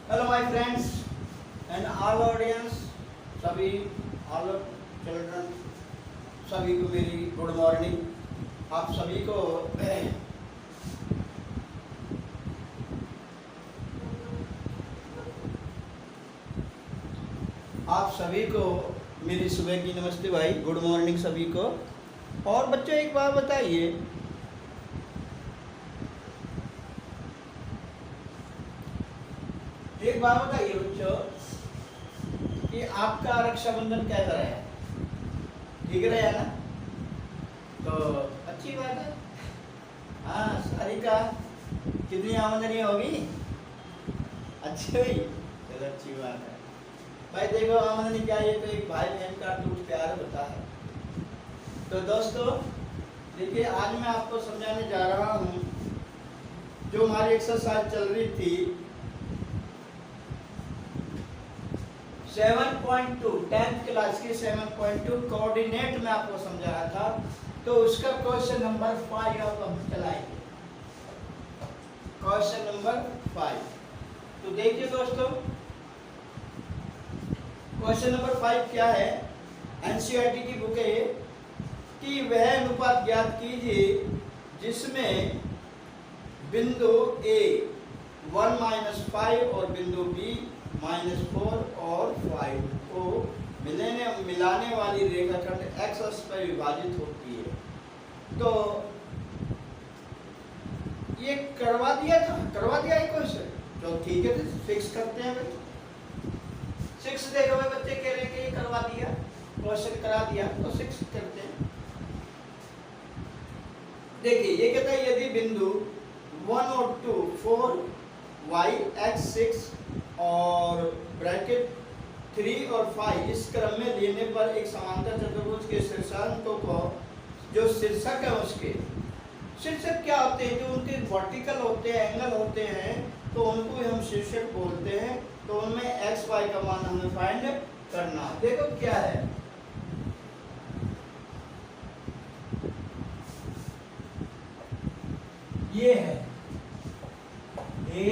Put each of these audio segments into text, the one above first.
Hello my friends and all audience, सभी all children, सभी को मेरी गुड मॉर्निंग। आप सभी को आप सभी को मेरी सुबह की नमस्ते भाई, गुड मॉर्निंग सभी को। और बच्चों एक बात बताइए, एक बात बताइए बच्चों कि आपका रक्षाबंधन कैसा रहा? ठीक रहा ना? तो अच्छी बात है। हाँ, सारिका कितनी आमदनी होगी? अच्छी हुई, चलो अच्छी बात है भाई। देखो आमदनी क्या है, तो एक भाई बहन का टूट प्यार होता है। तो दोस्तों देखिए, आज मैं आपको समझाने जा रहा हूँ जो हमारी एक्सरसाइज चल रही थी 7.2 10th क्लास की 7.2 कोऑर्डिनेट में आपको समझा रहा था। तो उसका क्वेश्चन नंबर 5 अब हम चलाएंगे, क्वेश्चन नंबर 5। तो देखिए दोस्तों, क्वेश्चन नंबर 5 क्या है? एनसीईआरटी की बुक है कि वह अनुपात ज्ञात कीजिए जिसमें बिंदु ए 1-5 और बिंदु बी -4 और 5 को मिलाने वाली रेखाखंड एक्स अक्ष पर विभाजित होती है। तो ये करवा दिया है क्वेश्चन। तो ठीक है, तो फिक्स करते हैं भाई। 6 देखो भाई, बच्चे कह रहे हैं कि ये करवा दिया, क्वेश्चन करा दिया, तो 6 करते हैं। देखिए ये कहता है यदि बिंदु 1 और 2 4 y x 6 और ब्रैकेट 3 और 5 इस क्रम में लेने पर एक समांतर चतुर्भुज के शीर्षांकों को, जो शीर्षक है उसके शीर्षक क्या होते हैं, जो उनके वर्टिकल होते हैं, एंगल होते हैं, तो उनको हम शीर्षक बोलते हैं। तो उनमें x y का मान हमें फाइंड करना। देखो क्या है, ये है A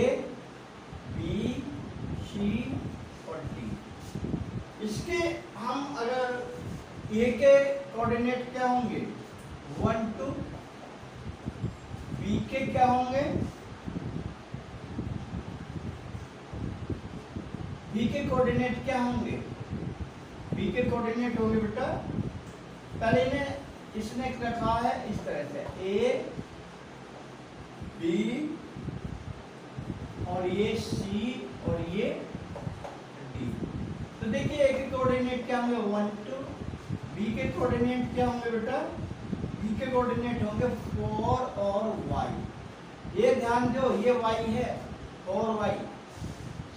B C और D। इसके हम अगर A के कोऑर्डिनेट क्या होंगे 1 2, B के क्या होंगे, B के कोऑर्डिनेट क्या होंगे, B के कोऑर्डिनेट होंगे बेटा, पहले इन्हें इसने रखा है इस तरह से A B और ये C और ये D। तो देखिए A के कोऑर्डिनेट क्या होंगे 1 2, B के कोऑर्डिनेट क्या होंगे बेटा, B के कोऑर्डिनेट होंगे 4 और Y। ये ध्यान दो, ये Y है और Y।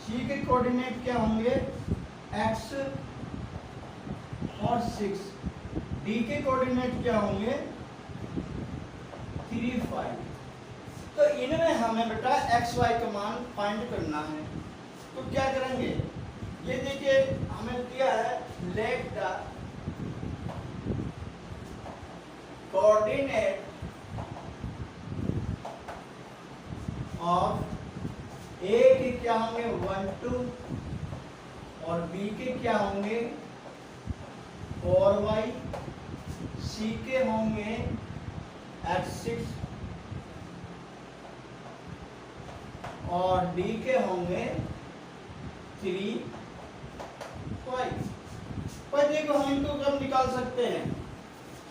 C के कोऑर्डिनेट क्या होंगे X और 6। D के कोऑर्डिनेट क्या होंगे 3 5। तो इनमें हमें बेटा एक्स वाई का मान फाइंड करना है। तो क्या करेंगे, ये देखिए हमें दिया है लेट द कोऑर्डिनेट ऑफ ए के क्या होंगे 1 2 और बी के क्या होंगे 4y, सी के होंगे x6 और डी के होंगे 3 5। पर देखो हम इनको कब निकाल सकते हैं,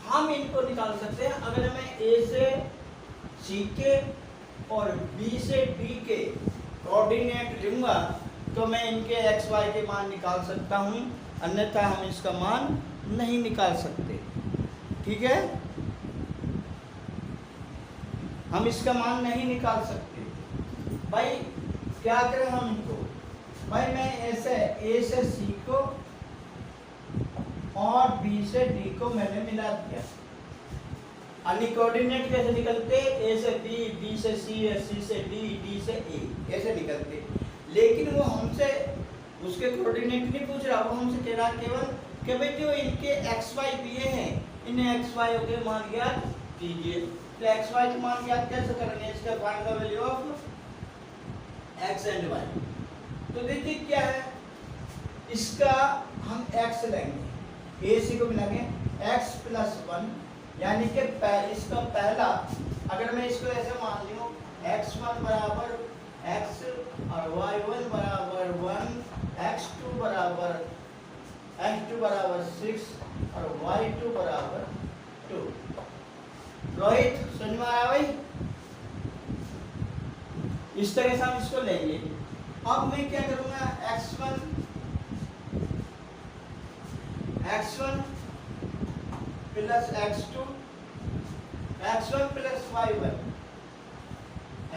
हम इनको निकाल सकते हैं अगर मैं ए से सी के और बी से डी के कोऑर्डिनेट लूंगा, तो मैं इनके एक्स वाई के मान निकाल सकता हूं, अन्यथा हम इसका मान नहीं निकाल सकते। ठीक है, हम इसका मान नहीं निकाल सकते भाई। क्या करें हम इनको, भाई मैं ऐसे ए से सी को और बी से डी को मैंने मिला दिया। अन्य कोऑर्डिनेट कैसे निकलते, ए से बी, बी से सी, सी से डी, डी से ए, ऐसे निकलते। लेकिन वो हमसे उसके कोऑर्डिनेट नहीं पूछ रहा, वो हमसे कह रहा केवल कि भाई जो इनके एक्स वाई दिए हैं, इन्हें एक्स वाई के मान ज्ञात कीजिए। तो एक्स वाई के मान ज्ञात कैसे करेंगे, इसका find the value of x and y. तो देखिए क्या है, इसका हम x लेंगे, ए सी को मिलाएंगे x प्लस 1, यानी कि इसका पहला, अगर मैं इसको ऐसे मान लूँ x1 बराबर x और y1 बराबर 1, x2 बराबर 6 और y2 बराबर 2। रोहित समझ में आया भाई? इस तरह से हम इसको लेंगे। अब मैं क्या करूंगा, x1 plus x2, x1 plus y1,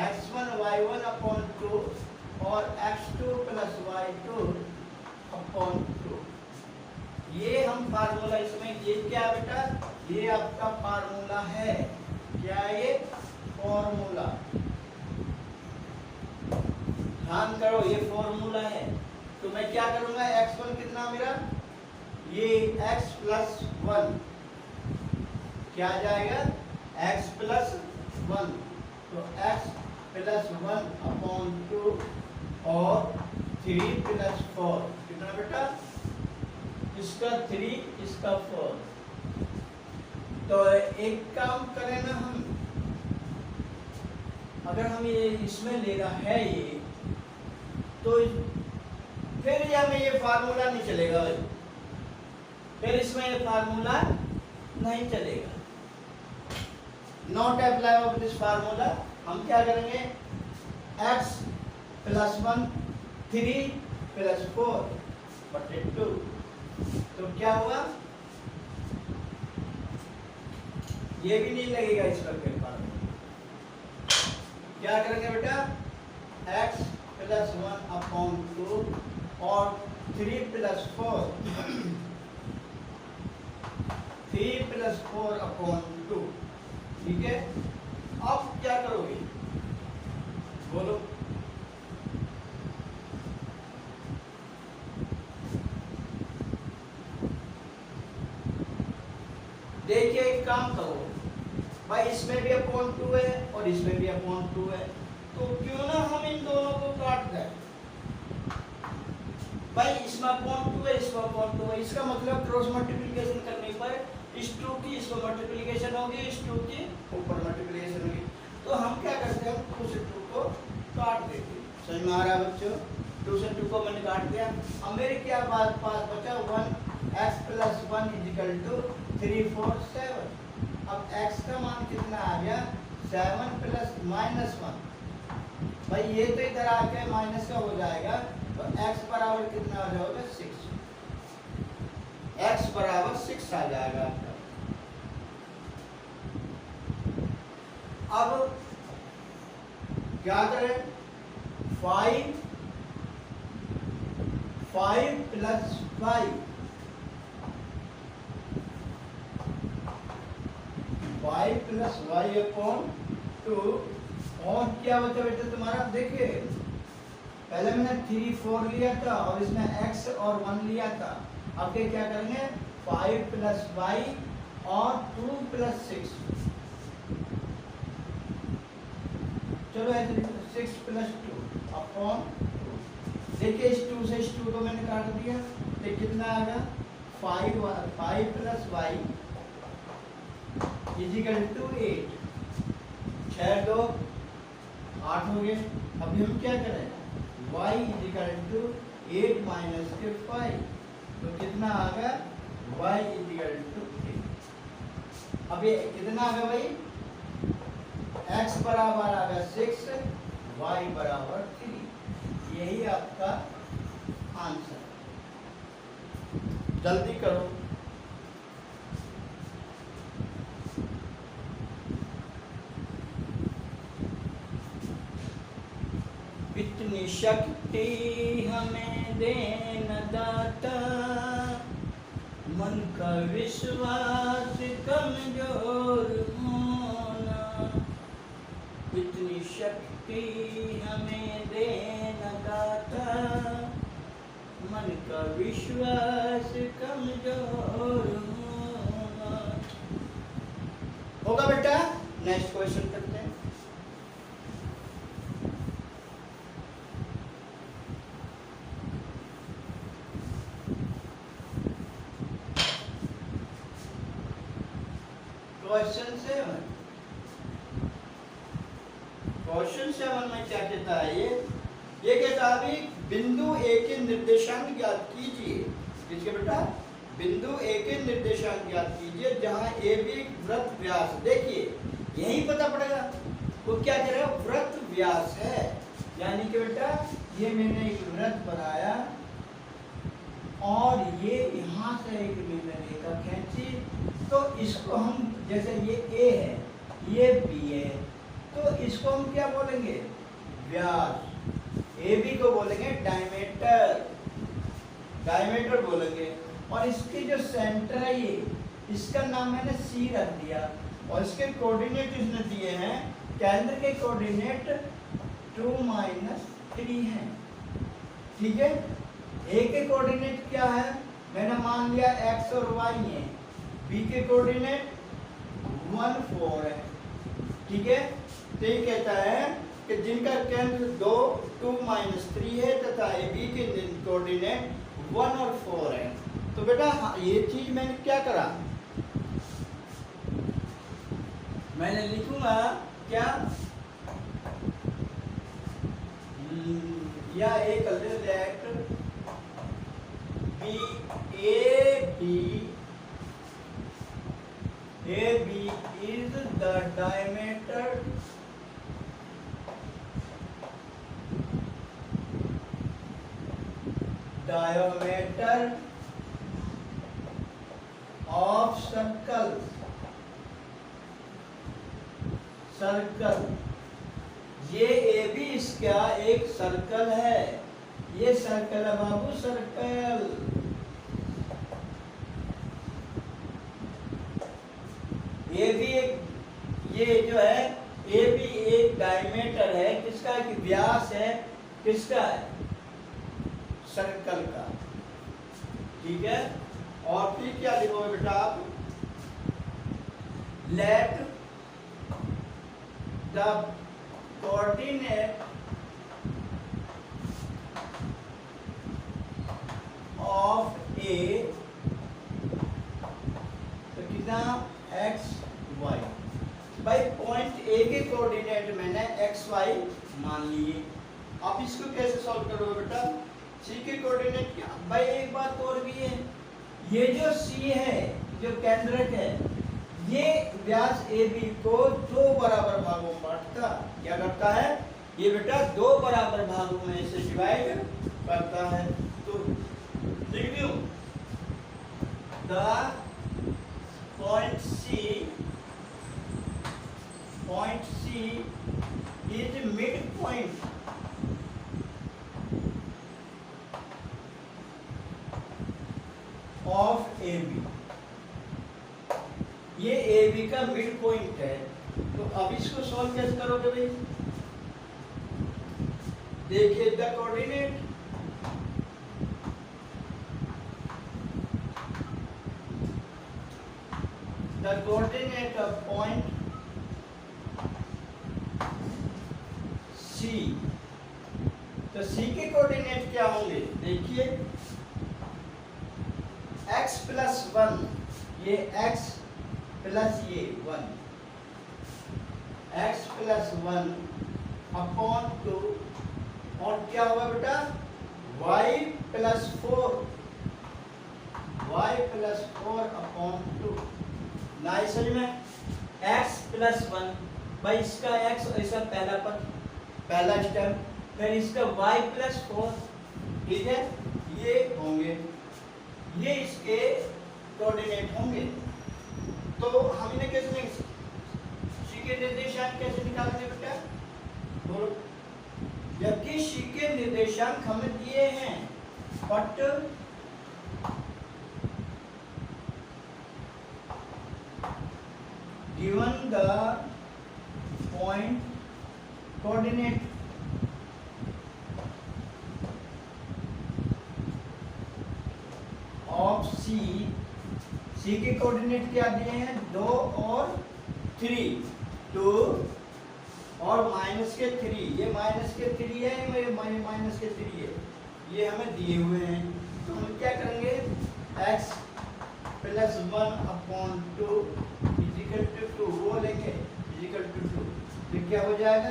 x1 y1 upon 2 और x2 प्लस y2 अपॉन 2। ये हम फार्मूला, इसमें ये क्या है बेटा, ये आपका फार्मूला है। क्या है ये? फॉर्मूला। ध्यान करो, ये फॉर्मूला है। तो मैं क्या करूंगा, x1 कितना मेरा, ये x प्लस 1 क्या आ जाएगा, x प्लस 1, तो x प्लस 1 अपॉन 2 और 3 प्लस 4 कितना बेटा, इसका 3 इसका 4। तो एक काम करें ना हम, अगर हम ये इसमें ले रहा है ये, तो फिर ये हमें ये फार्मूला नहीं चलेगा भाई, फिर इसमें ये फार्मूला नहीं चलेगा। Not apply of this formula. हम क्या करेंगे, x प्लस 1 3 प्लस 4 बटे 2, तो क्या हुआ, ये भी नहीं लगेगा इस पर फिर फार्मूला। क्या करेंगे बेटा, x प्लस 1 अपॉन 2 और 3 प्लस 4 3 प्लस 4 अपॉन 2, ठीक है। अब क्या करोगे, बोलो, देखिए एक काम करो भाई, इसमें भी अपॉन 2 है और इसमें भी अपॉन 2 है, तो क्यों ना हम इन दोनों को काट दें भाई, इसमें अपॉन 2 है, इसमें अपॉन 2 है, इसका मतलब क्रॉस मल्टीप्लिकेशन करने पर इस 2 की इस पर मल्टीप्लिकेशन होगी, इस 2 की ऊपर मल्टीप्लिकेशन होगी। तो हम क्या करते हैं, 2 से 2 को काट देते हैं। समझ में आ रहा है बच्चों, 2 से 2 को मैंने काट दिया। अब मेरे क्या पास बचा 1, x प्लस 1 इजिकल टू 3 4 7। अब x का मान कितना आ गया, 7 प्लस माइनस 1। भाई ये तो इधर आके माइनस का हो जाएगा, तो x बराबर कितना हो जाएगा, 6। x बराबर 6 आ जाएगा आपका। अब क्या करें, 5 प्लस 5 प्लस वाई अपॉन 2, और क्या बचा बेटा तुम्हारा, देखिए पहले मैंने 3 4 लिया था और इसमें x और 1 लिया था। अब ये क्या करेंगे, 5 प्लस वाई और 2 प्लस 6, चलो ऐसे 6 प्लस 2 अपॉन 2। देखिए इस 2 से इस 2 को मैंने काट दिया, तो कितना आ गया, 5 प्लस वाई इजिकल टू 8, 6 2 8 हो गए। अभी हम क्या करें, y इजिकल टू 8 माइनस के 5, तो कितना आ गया, y इजिकल टू 8। अब ये कितना आ गया भाई, x बराबर आ गया 6, y बराबर 3। यही आपका आंसर। जल्दी करो, इतनी शक्ति हमें देना दाता, मन का विश्वास कमजोर होना। इतनी शक्ति हमें देना दाता, मन का विश्वास कमजोर होना। होगा बेटा, नेक्स्ट क्वेश्चन करते हैं। क्वेश्चन 7 में क्या कहता है ये कहता है अभी बिंदु ए के निर्देशांक ज्ञात कीजिए। किसके बेटा? बिंदु ए के निर्देशांक ज्ञात कीजिए जहां ए बी वृत्त व्यास, देखिए यही पता पड़ेगा वो क्या कह रहा है, वृत्त व्यास है। यानी कि बेटा ये मैंने एक वृत्त बनाया और ये यहाँ से एक मैंने रेखा खींची, तो इसको हम, जैसे ये ए है ये बी है, तो इसको हम क्या बोलेंगे, व्यास। ए बी को बोलेंगे डायमीटर, डायमीटर बोलेंगे। और इसकी जो सेंटर है ये, इसका नाम मैंने सी रख दिया और इसके कोऑर्डिनेट इसने दिए हैं, केंद्र के कोऑर्डिनेट 2-3 हैं। ठीक है, ए के कोऑर्डिनेट क्या है, मैंने मान लिया x और y है, बी के कोऑर्डिनेट 1-4 है। ठीक है, तो ये कहता है कि जिनका केंद्र 2-3 है तथा ए बी के कोऑर्डिनेट 1 और 4 है। तो बेटा ये चीज मैंने क्या करा, मैंने लिखूंगा क्या, या एक let be A B is the diameter of circle. ये ए बी इसका एक सर्कल है, ये सर्कल है बाबू, सर्कल। ये भी एक, ये जो है ए बी एक डायमीटर है, किसका, कि व्यास है, किसका है, सर्कल का। ठीक है, और फिर क्या लिखोगे बेटा आप, लेट द कोऑर्डिनेट ऑफ ए, तो कितना, एक्स वाई। भाई पॉइंट ए के कोऑर्डिनेट मैंने एक्स वाई मान लिए। आप इसको कैसे सॉल्व करोगे बेटा, सी के कोऑर्डिनेट क्या, भाई एक बात और भी है, ये जो सी है जो केंद्रक है, ये व्यास ए बी को 2 बराबर भागों में बांटता, क्या करता है, ये बेटा 2 बराबर भागों में इसे डिवाइड करता है। तो लिख दूं, the point C is midpoint of AB। ये AB का मिड पॉइंट है। तो अब इसको सॉल्व कैसे करोगे भाई, देखिए the coordinate, of point C, तो C के कोऑर्डिनेट क्या होंगे, देखिए x प्लस 1, ये x प्लस ये 1, x प्लस 1 अपॉन 2, और क्या हुआ बेटा y plus 4, y plus 4 upon 2। ना समझ में, x प्लस 1, भाई इसका x और इसका पहला पद, पहला स्टेप, फिर इसका y प्लस 4, ठीक है, ये होंगे, ये इसके कोऑर्डिनेट होंगे। तो हम इन्हें कैसे लिखेंगे, सी के निर्देशांक कैसे निकालेंगे बेटा, बोलो, जबकि सी के निर्देशांक हमें दिए हैं, but given the point coordinate of C के कोऑर्डिनेट क्या दिए हैं, 2 और 3, 2 और माइनस के 3, ये माइनस के 3 है, ये माइनस के 3 है, ये हमें दिए हुए हैं। तो हम क्या करेंगे, x plus 1 upon 2 equal to क्या हो जाएगा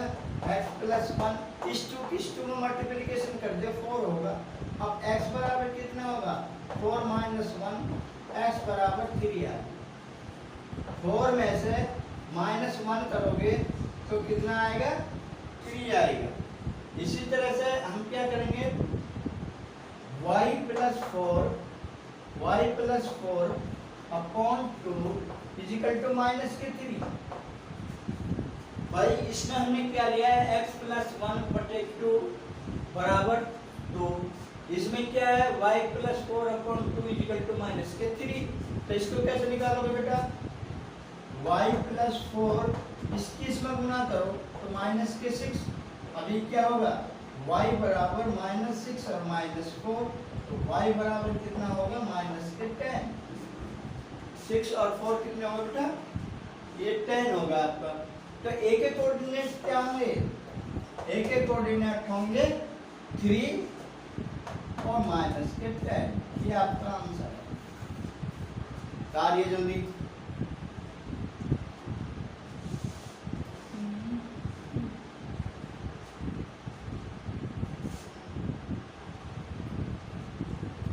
x प्लस 1 इस टू में मल्टीप्लिकेशन कर दे 4 होगा। अब x बराबर कितना होगा 4 माइनस 1 x बराबर 3 आएगा। 4 में से माइनस 1 करोगे तो कितना आएगा 3 आएगा। इसी तरह से हम क्या करेंगे y plus 4 upon 2 equal to minus के 3। भाई इसमें हमने क्या लिया है x प्लस 1 बटे 2 बराबर 2। इसमें क्या है y plus 4 upon 2 equal to minus के 3। तो इसको कैसे निकालोगे बेटा y प्लस 4 इसकी इसमें गुना करो तो माइनस के 6। अभी क्या होगा y बराबर माइनस 6 और माइनस 4 तो y बराबर कितना होगा माइनस के 10। 6 और 4 कितने होगा बेटा ये 10 होगा आपका। तो a के कोऑर्डिनेट क्या होंगे a के कोऑर्डिनेट होंगे 3 और माइनस के 10। ये आपका आंसर है। कार्य जल्दी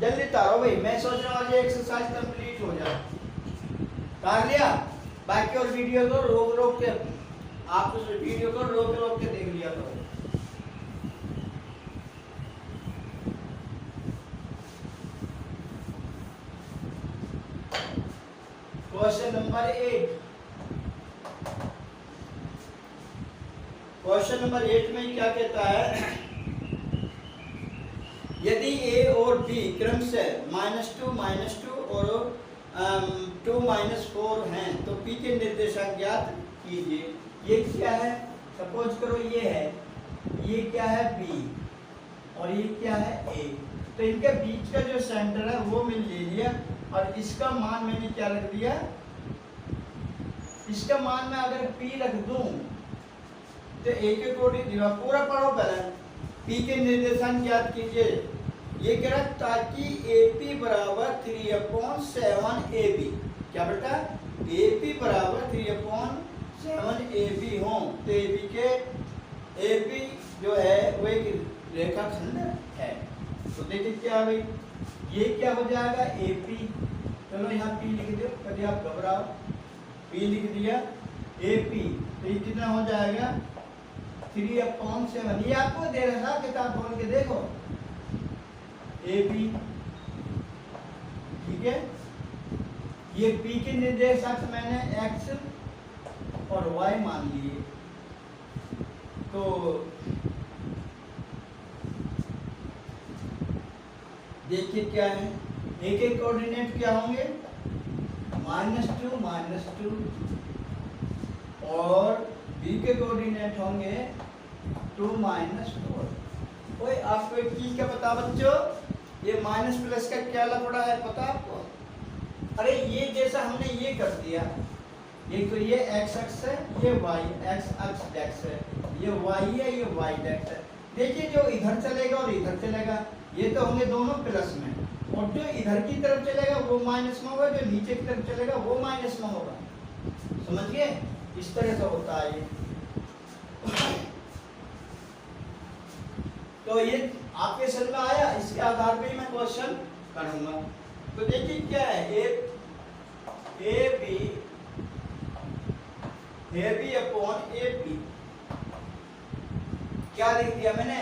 जल्दी तारो भाई, मैं सोच रहा हूँ ये एक्सरसाइज कंप्लीट हो जाए। कर लिया बाकी और वीडियो को रोक के आप उस वीडियो को रोक के देख लिया करो। Question number 8। क्वेश्चन नंबर 8 में क्या कहता है यदि a और b क्रमशः -2 और 2 -4 हैं तो p के निर्देशांक ज्ञात कीजिए। ये क्या है सपोज करो ये है ये क्या है b और ये क्या है a। तो इनके बीच का जो सेंटर है वो मैंने ले लिया और इसका मान मैंने क्या रख दिया इसका मान मैं अगर p रख दूं तो a के कोऑर्डिनेट पूरा पढ़ो पहले। p के निर्देशांक ज्ञात कीजिए। ये कह रहा ताकि AP बराबर 3/7 AB क्या बेटा AP बराबर 3/7 AB हो तो AB के AP जो है वो एक रेखाखंड है। तो देखिए क्या भाई ये क्या हो जाएगा AP। चलो यहाँ P लिख दो कभी आप घबराओ P लिख दिया AP तो ये कितना हो जाएगा 3/7। ये आपको दे रहा था किताब खोल के देखो AB ठीक है। ये P के निर्देशांक मैंने x और y मान लिए। तो देखिए क्या है a के कोऑर्डिनेट क्या होंगे -2 और b के कोऑर्डिनेट होंगे 2 -4। ओए आपको एक चीज क्या पता बच्चों ये माइनस प्लस का क्या लफड़ा है पता आपको। अरे ये जैसा हमने ये कर दिया ये तो ये x अक्ष है ये y x अक्ष डेक्स है ये y है ये y डेक्स है। देखिए जो इधर चलेगा और इधर चलेगा ये तो होंगे दोनों प्लस में और जो इधर की तरफ चलेगा वो माइनस में होगा जो नीचे की तरफ चलेगा वो माइनस में होगा। समझ गए इस तरह से होता है ये। तो ये आपके समझ में आया इसके आधार पे ही मैं क्वेश्चन करूंगा। तो देखिए क्या है AB अपॉन AP क्या लिख दिया मैंने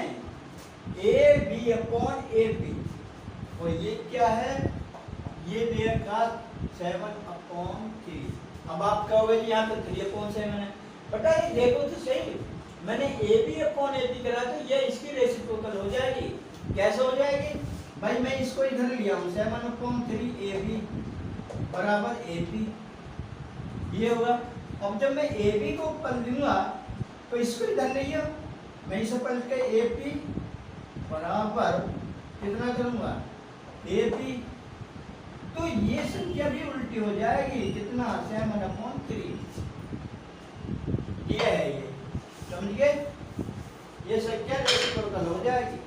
AB अपॉन AP और ये क्या है ये दिया का 7/3। अब आप कहोगे जी यहाँ तो 3/7 है बेटा ये देखो तो सही मैंने AB अपॉन AP करा तो ये इसकी रेसिप्रोकल हो जाएगी। कैसे हो जाएगी भाई मैं इसको इधर लिया हूँ 7/3 AB बराबर AP ये होगा। अब जब मैं AB को पलट दूंगा तो इसको इधर लिया मैं इसे पलट के AP बराबर कितना करूंगा AP तो ये संख्या भी उल्टी हो जाएगी कितना 7/3 ये है ये समझिए ये संख्या रेसिप्रोकल हो जाएगी।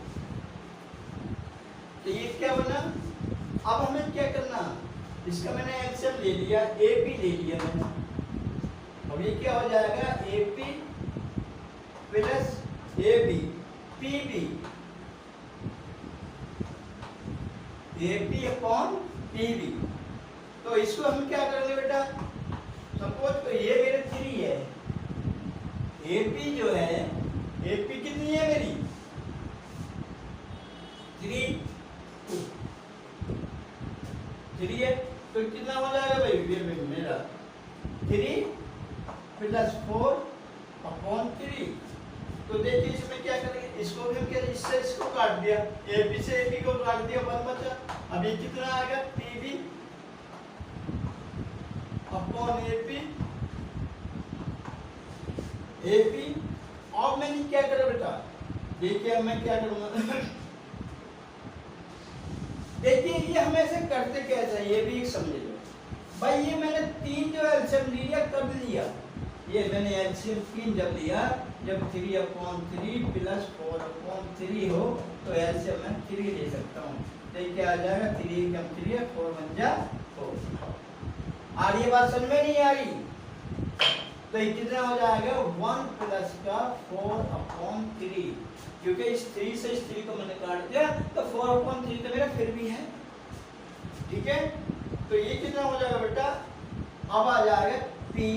तो ये क्या बना अब हमें क्या करना इसका मैंने एलसीएम ले लिया AP ले लिया मैंने। अब ये क्या हो जाएगा AP plus A B, P B, A P upon P B. तो इसको हम क्या करेंगे बेटा, सपोज तो ये मेरे 3 है, ए पी जो है, ए पी कितनी है मेरी 3 है, तो कितना हो जाएगा भाई ये मेरा 3 प्लस 4 अपॉन 3। तो देखिए इसमें क्या करेंगे, इसको भी हम क्या, इससे इसको काट दिया, ए बी से ए बी को काट दिया, 1 बचा। अब ये कितना आ गया P B upon A P, A P. अब मैंने क्या करा बेटा, देखिए अब मैं क्या करूंगा देखिए ये हम ऐसे करते कैसे, ये भी एक समझ लो भाई। ये मैंने 3 जो एलसीएम लिया, कब लिया, ये मैंने एलसीएम 3 जब लिया, जब 3/3 प्लस 4/3 हो, तो एलसीएम मैं 3 ले सकता हूँ। तो ये क्या आ जाएगा, 3 कम 3 है, 4 बन जा 4। आ रही है बात, समझ में नहीं आ रही, तो ये कितना हो जाएगा 1 प्लस का 4/3, क्योंकि इस 3 से इस 3 को मैंने काट दिया, तो 4/3 तो मेरा फिर भी है, ठीक है। तो ये कितना हो जाएगा बेटा, अब आ जाएगा P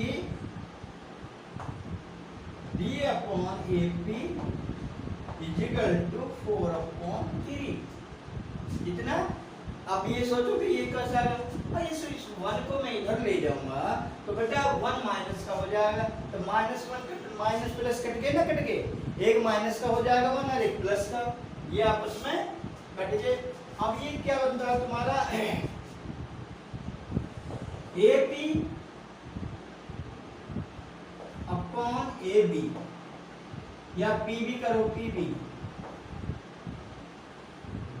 D upon A P equal to 4/3, कितना। अब ये सोचो कि ये कैसा है, इस 1 को मैं इधर ले जाऊंगा तो बेटा 1 माइनस का हो जाएगा, तो -1 माइनस प्लस कट के ना, कट के एक माइनस का हो जाएगा 1 और एक प्लस का, ये आपस में कट गए। अब ये क्या बनता है तुम्हारा A P upon A B, या पी बी करो, पी बी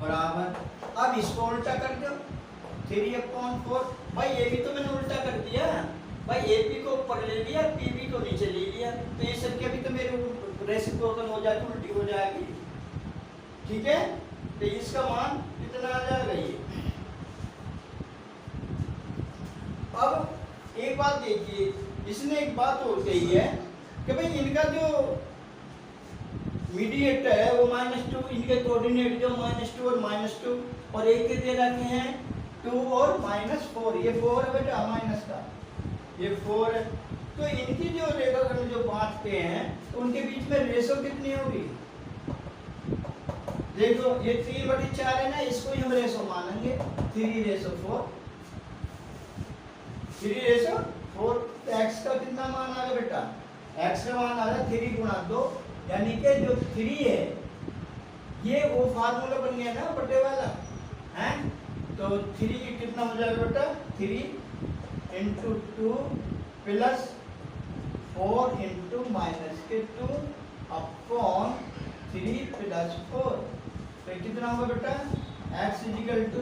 बराबर, अब इसको उल्टा कर दो 3/4। भाई ये भी तो मैंने उल्टा कर दिया भाई, ए पी को ऊपर ले लिया, पी बी को नीचे ले लिया, तो ये संख्या भी तो मेरे रेसिप्रोकल हो जाएगी, उल्टी हो जाएगी, ठीक है। तो इसका मान कितना आ जाएगा ये। अब एक बात देखिए, इसने एक बात और कही है कि भाई इनका जो मीडिएटर है वो -2, इनके कोऑर्डिनेट जो -2 और -2, और एक के दे रखे हैं 2 और -4, ये 4 है बेटा, माइनस का ये 4 है। तो इनकी जो रेखाखंड जो बांटते हैं, तो उनके बीच में रेशो कितनी होगी, देखो ये 3/4 है ना, इसको ही हम रेशो मानेंगे, 3/4, 3/4। तो x का कितना मान आ गया बेटा, x का मान आ रहा है 3 गुणा 2, यानी कि जो 3 है ये वो फार्मूला बन गया ना बटे वाला है। तो 3 कितना हो जाएगा बेटा, 3 into 2 plus 4 into -2 upon 3 plus 4। तो कितना होगा बेटा, x इजिकल टू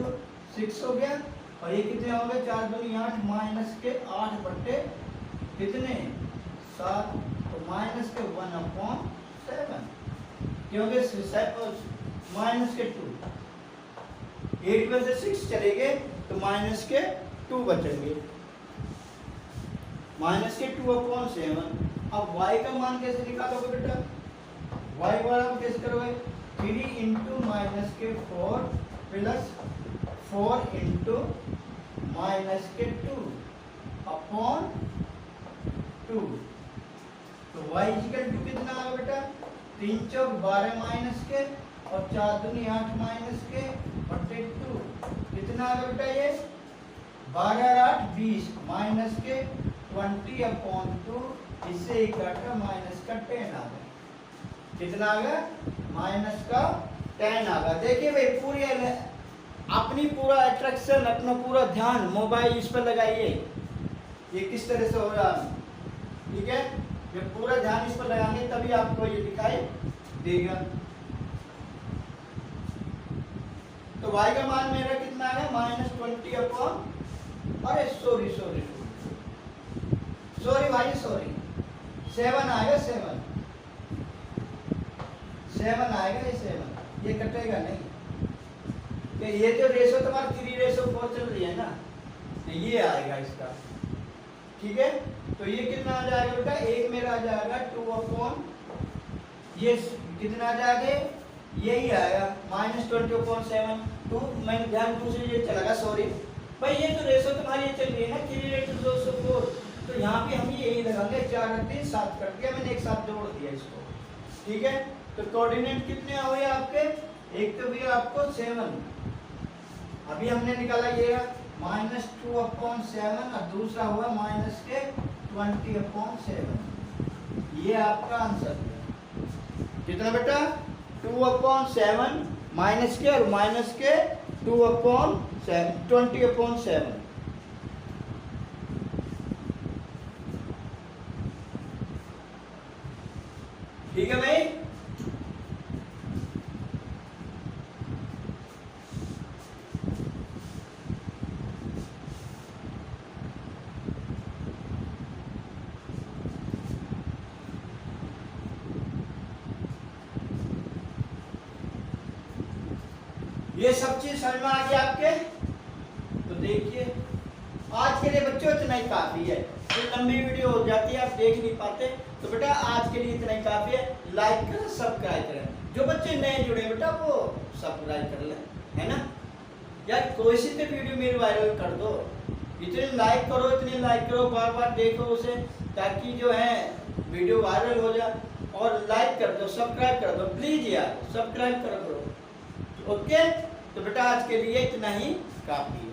6 हो गया, और ये कितने हो गए, 4 दूनी 8, -8 बटे कितने 7, तो -1/7, क्योंकि -2, 8 में से 6 चले गए तो -2 बचेंगे, -2/7। अब y का मान कैसे निकालोगे बेटा, y बराबर कैसे करोगे, 3 इंटू -4 प्लस 4 इंटू -2 अपॉन 2। तो y इक्वल टू कितना आएगा बेटा, 3 चौक 12 माइनस के और 4 दूनी 8 माइनस के बटे 2, कितना आएगा बेटा ये 12 और 8 20 माइनस के 20/2, इससे एक काटा माइनस का 10 आ गया, कितना आ गया माइनस का 10 आ गया। देखिए भाई पूरी अपनी पूरा अट्रैक्शन, अपना पूरा ध्यान मोबाइल इस पर लगाइए, ये किस तरह से हो रहा है, ठीक है। ये पूरा ध्यान इस पर लगाएंगे तभी आपको ये दिखाई देगा। तो y का मान मेरा कितना है -20 अपॉन, अरे सॉरी भाई 7 आएगा, 7 आएगा, ये 7 ये कटेगा नहीं, कि ये जो रेशो तुम्हारा 3/4 चल रही है ना, तो ये आएगा इसका, ठीक है। तो ये कितना आ जाएगा बेटा, एक मेरा आ जाएगा 2/4 ये कितना आ जाएगा, यही आएगा -20/7। टू मैंने ध्यान टू से ये चला गया, सॉरी भाई, ये तो रेशो तुम्हारी ये चल रही है ना 3:4। तो यहाँ पे हम यही लगाएंगे, 4 और 3 7 कर दिया मैंने, एक साथ जोड़ दिया इसको, ठीक है। तो कोऑर्डिनेट कितने हुए आपके, एक तो भी आपको 7, अभी हमने निकाला ये -2/7 और दूसरा हुआ -20/7। ये आपका आंसर है कितना बेटा, 2/7 माइनस के और माइनस के 2/7 20/7। ठीक है भाई। ये सब चीज समझ में आ गई आपके। तो देखिए आज के लिए बच्चों इतना ही काफी है, तो लंबी वीडियो हो जाती है, आप देख नहीं पाते, तो बेटा आज के लिए इतना ही काफी है। लाइक करें, सब्सक्राइब करें, जो बच्चे नए जुड़े बेटा वो सब्सक्राइब कर लें, है ना यार। कोई सी तो वीडियो मेरी वायरल कर दो, इतने लाइक करो, इतने लाइक करो, बार बार देखो उसे, ताकि जो है वीडियो वायरल हो जाए। और लाइक कर दो, सब्सक्राइब कर दो प्लीज यार, सब्सक्राइब कर दो, ओके। तो बेटा आज के लिए इतना ही काफी है।